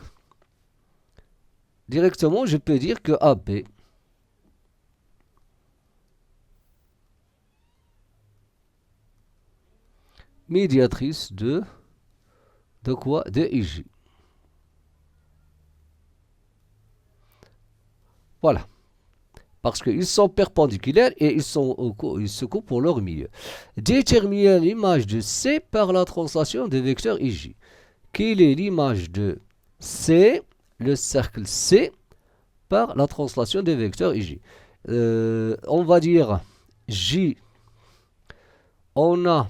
directement, je peux dire que AB médiatrice de quoi? De IJ. Voilà. Parce qu'ils sont perpendiculaires et ils se coupent pour leur milieu. Déterminer l'image de C par la translation de vecteur IJ. Quelle est l'image de C, le cercle C, par la translation des vecteurs IJ? On va dire J, on a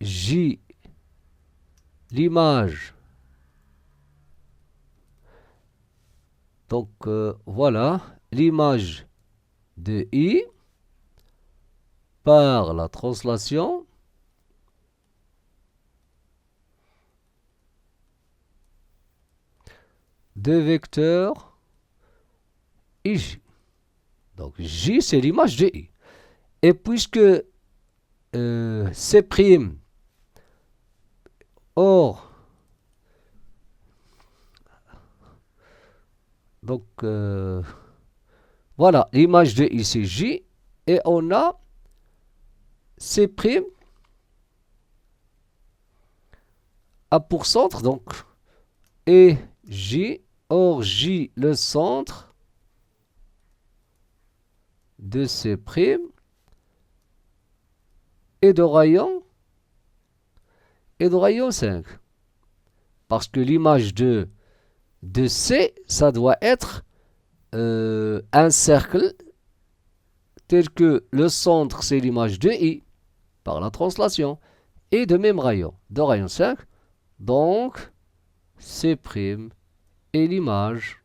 J, l'image. Donc voilà l'image de I par la translation de vecteur IJ. Donc J, c'est l'image de I. Et puisque C', or, donc voilà, l'image de I, c'est J. Et on a C' a pour centre, donc, et J. Or, J, le centre de C' et de rayon 5. Parce que l'image de C, ça doit être un cercle tel que le centre, c'est l'image de I par la translation et de même rayon, de rayon 5. Donc, C' est l'image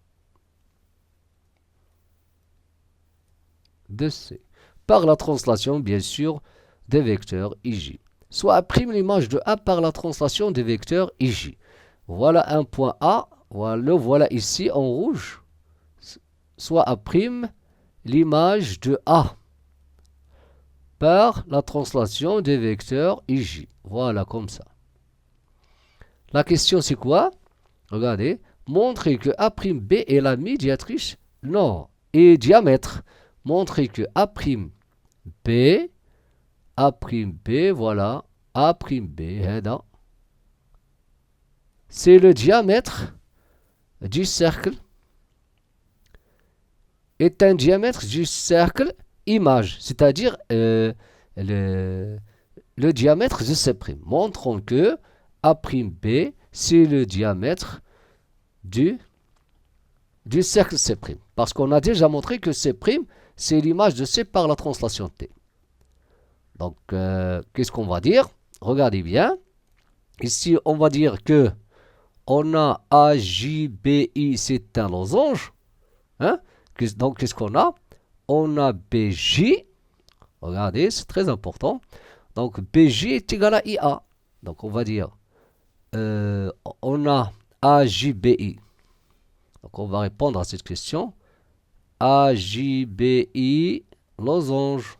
de C par la translation, bien sûr, des vecteurs IJ. Soit A' l'image de A par la translation des vecteurs IJ. Voilà un point A, voilà ici en rouge. Soit A' l'image de A par la translation des vecteurs IJ. Voilà comme ça. La question c'est quoi? Regardez. Montrer que A'B est la médiatrice. Non. Et diamètre. Montrer que A'B, voilà. A'B, c'est le diamètre du cercle. Est un diamètre du cercle image. C'est-à-dire le diamètre de C'. Montrons que A'B, c'est le diamètre du cercle C'. Parce qu'on a déjà montré que C', c'est l'image de C par la translation T. Donc, qu'est-ce qu'on va dire? Regardez bien. Ici, on va dire que on a AJBI, c'est un losange. Hein? Donc, qu'est-ce qu'on a? On a BJ. Regardez, c'est très important. Donc, BJ est égal à IA. Donc, on va dire, on a AJBI. Donc, on va répondre à cette question. AJBI, losange.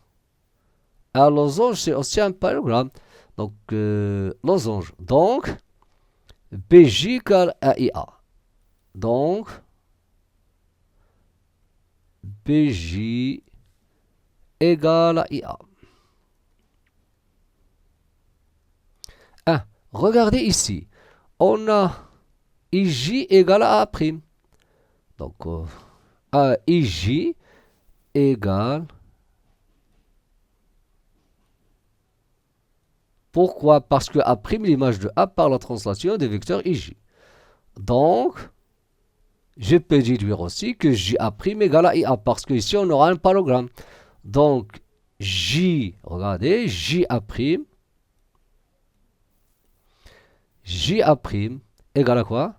Un losange, c'est aussi un parallélogramme. Donc, losange. Donc, BJ égale à IA. Donc, BJ égale à IA. Regardez ici. On a IJ égale à A'. Donc, IJ égale. Pourquoi? Parce que A', l'image de A par la translation des vecteurs IJ. Donc, je peux déduire aussi que JA' égale à IA. Parce qu'ici, on aura un parallélogramme. Donc, regardez, JA' égale à quoi?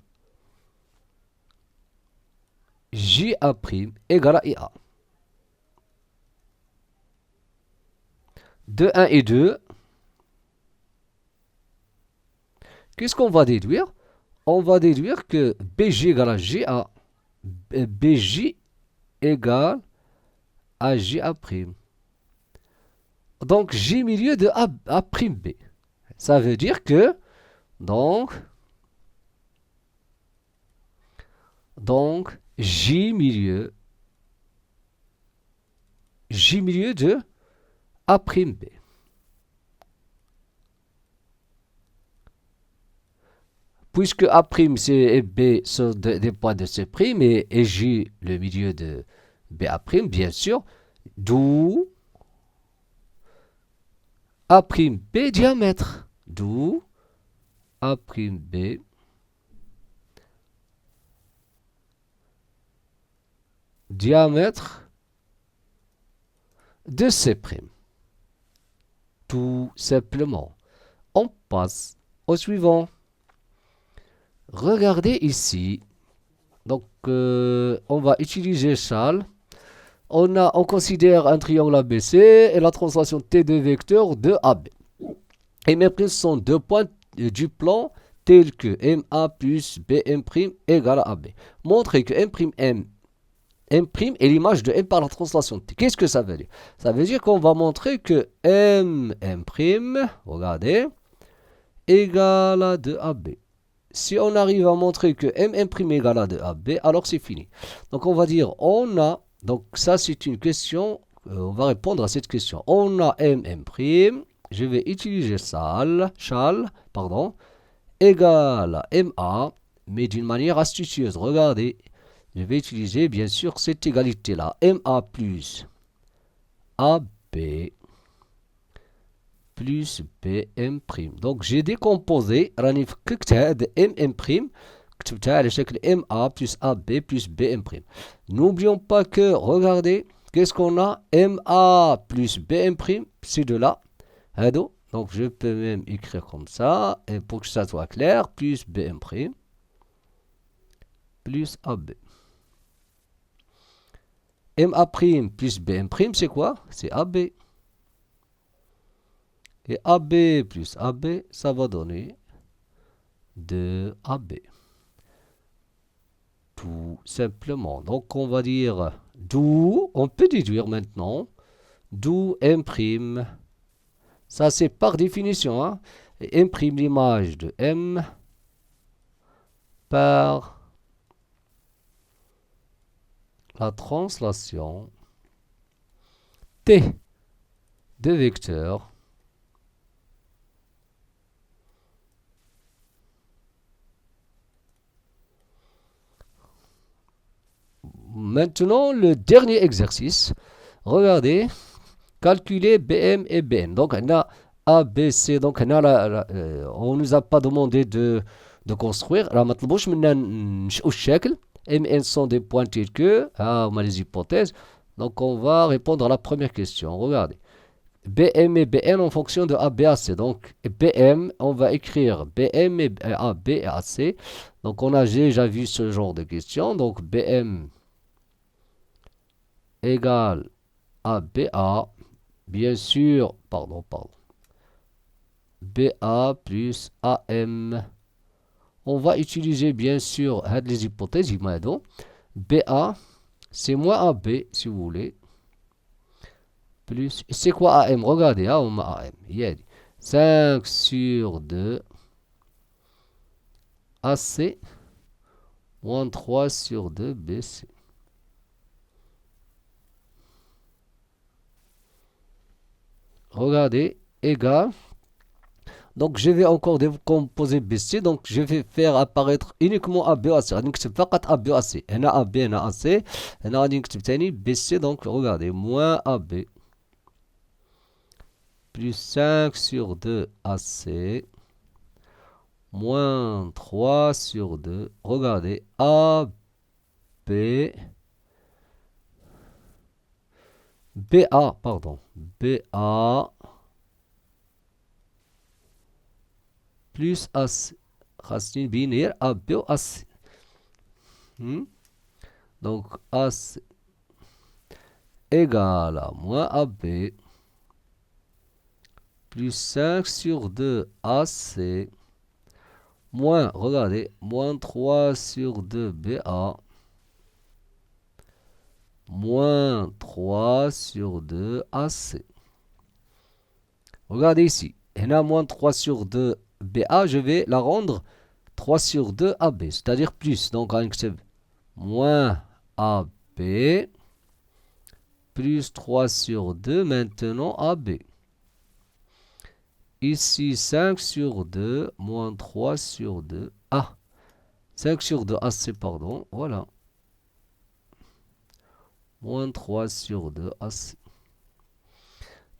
JA' égale à IA. De 1 et 2. Qu'est-ce qu'on va déduire? On va déduire que BJ égale à JA. BJ égale à JA'. Donc, J milieu de A'B. Ça veut dire que, donc J milieu de A'B. puisque A' et B sont des points de C' et J le milieu de BA', bien sûr, d'où A'B diamètre. D'où A'B diamètre de C'. Tout simplement. On passe au suivant. Regardez ici. Donc, on va utiliser Charles. On considère un triangle ABC et la translation T de vecteur de AB. Et mes primes sont deux points du plan tels que MA plus BM' égale à AB. Montrez que M' est l'image de M par la translation T. Qu'est-ce que ça veut dire? Ça veut dire qu'on va montrer que M', regardez, égale à 2AB. Si on arrive à montrer que M' égale à 2AB, alors c'est fini. Donc on va dire, donc ça c'est une question, on va répondre à cette question. On a M', je vais utiliser Charles, égale à MA, mais d'une manière astucieuse. Regardez, je vais utiliser bien sûr cette égalité-là. MA plus AB plus BM'. Donc j'ai décomposé راني فككتها de M', كتبتها على شكل MA plus AB plus BM'. N'oublions pas que, regardez, qu'est-ce qu'on a? MA plus BM', c'est de là. Donc je peux même écrire comme ça, et pour que ça soit clair, plus BM' plus AB. MA' plus BM' c'est quoi? C'est AB. Et AB plus AB, ça va donner 2AB. Tout simplement. Donc on va dire d'où, on peut déduire maintenant, d'où M'. Ça c'est par définition. Hein. M' l'image de M par la translation T de vecteur Maintenant, le dernier exercice. Regardez. Calculer BM et BN. Donc, on a ABC. Donc, on ne nous a pas demandé de construire. Alors, MN sont des points tels que. On a les hypothèses. Donc, on va répondre à la première question. Regardez. BM et BN en fonction de AB et AC. Donc, BM, on va écrire BM et AB et AC. Donc, on a déjà vu ce genre de question. Donc, BM égale à BA, bien sûr, BA plus AM. On va utiliser bien sûr les hypothèses. BA, c'est moins AB, si vous voulez. Plus, c'est quoi AM? Regardez, on a AM. Il y a 5 sur 2 AC, moins 3 sur 2 BC. Regardez, égal. Donc, je vais encore décomposer BC. Donc, je vais faire apparaître uniquement AB, AC. غادي نكتب فقط AB, AC. هنا AB, هنا AC. هنا غادي نكتب ثاني BC. Donc, regardez, moins AB. Plus 5 sur 2 AC. Moins 3 sur 2. Regardez, AB. BA, pardon. BA. Plus AC. Racine binaire AB ou AC. Donc AC égale à moins AB plus 5 sur 2 AC moins, regardez, moins 3 sur 2 BA moins 3 sur 2 AC. Regardez ici. Hna moins 3 sur 2 BA, je vais la rendre 3 sur 2 AB, c'est-à-dire plus. Donc, on accepte moins AB plus 3 sur 2, maintenant AB. Ici, 5 sur 2 moins 3 sur 2 A. 5 sur 2 AC, pardon. Voilà. Moins 3 sur 2 AC.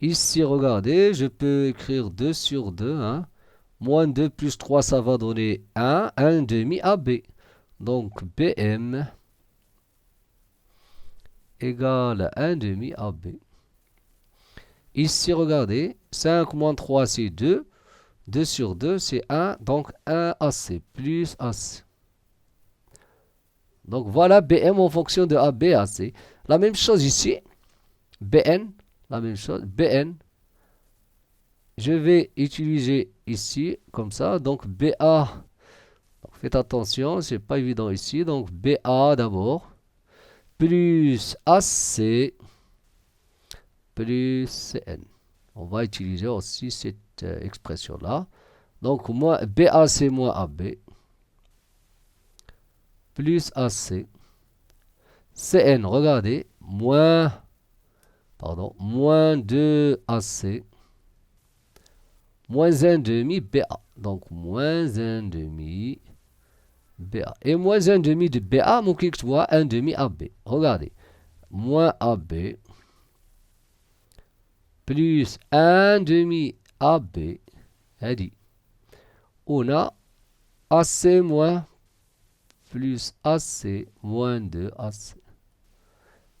Ici, regardez, je peux écrire 2 sur 2. Hein. Moins 2 plus 3, ça va donner 1. 1 demi AB. Donc, BM égale 1 demi AB. Ici, regardez, 5 moins 3, c'est 2. 2 sur 2, c'est 1. Donc, 1 AC plus AC. Donc, voilà BM en fonction de AB et AC. La même chose ici. BN, la même chose. BN. Je vais utiliser ici, comme ça. Donc, BA. Donc, faites attention, c'est pas évident ici. Donc, BA d'abord. Plus AC. Plus CN. On va utiliser aussi cette expression-là. Donc, BAC moins AB. Plus AC. CN, regardez. Moins 2 AC. Moins 1 demi BA. Donc, moins 1 demi BA. Et moins 1 demi de BA, mon clic, tu vois, 1 demi AB. Regardez. Moins AB. Plus 1 demi AB. Allez. On a AC moins plus AC moins 2 AC.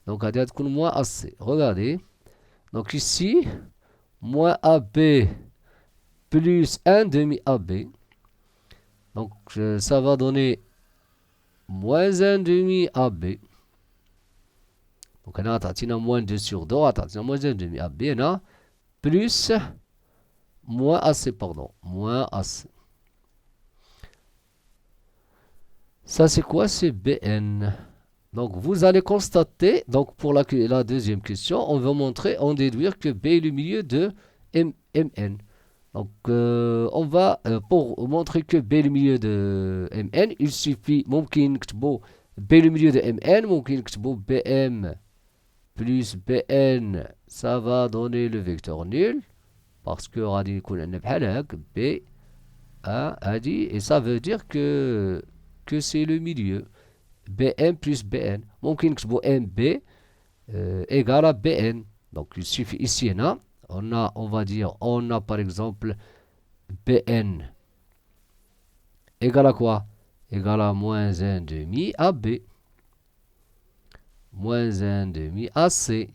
Donc, à dire moins AC. Regardez. Donc, ici, moins AB plus 1 demi AB. Donc, ça va donner moins 1 demi AB. Donc, on a moins 2 sur 2. Attention, moins 1 demi AB. On a plus moins AC, pardon. Moins AC. Ça, c'est quoi? C'est BN. Donc, vous allez constater, donc pour la deuxième question, on va montrer, on déduire que B est le milieu de MN. Donc, on va, pour montrer que B est le milieu de MN, il suffit, ممكن نكتبو B est le milieu de MN, ممكن نكتبو BM plus BN, ça va donner le vecteur nul, parce que غادي يكون عندنا بحال هاك B, et ça veut dire que c'est le milieu. BM plus BN. ممكن نكتبو MB égale à BN. Donc il suffit ici, on va dire, on a par exemple BN égale à quoi? Égale à moins 1 demi AB. Moins 1 demi AC.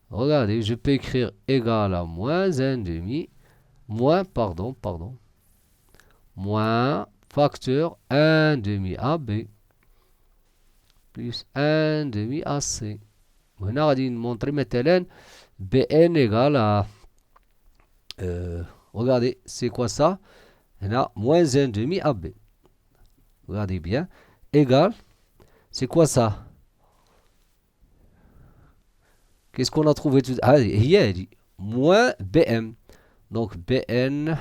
Regardez, je peux écrire égal à moins 1 demi, moins facteur 1 demi AB plus 1 demi AC. وهنا غادي نمونطري مثلا BN égale à regardez, c'est quoi ça? هنا moins 1 demi AB. Regardez bien. Égal, c'est quoi ça? Qu'est-ce qu'on a trouvé tout? Ah, هي dit moins BM. Donc BN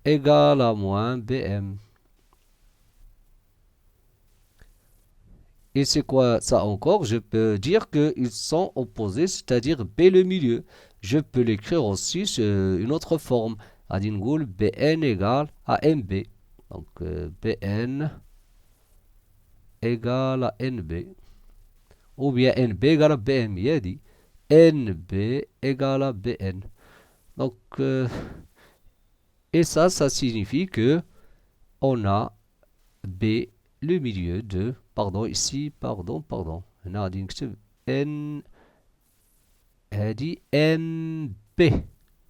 égale à moins BM. Et c'est quoi ça encore? Je peux dire qu'ils sont opposés, c'est-à-dire B le milieu. Je peux l'écrire aussi sur une autre forme. غادي نقول BN égale à MB. Donc BN égale à NB. Ou bien NB égale à BM. Il a dit NB égale à BN. Donc, et ça signifie que on a B le milieu de, ici, on a dit N, a dit MB.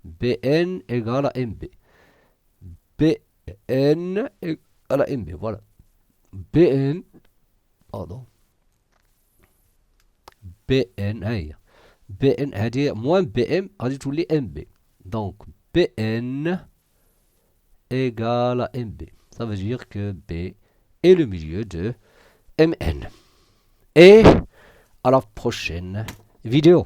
BN égale à MB. BN égale à MB, voilà. BN, BN, BN, a dit moins BM, a dit tous les MB. Donc, BN égale à MB. Ça veut dire que B est le milieu de MN. Et à la prochaine vidéo.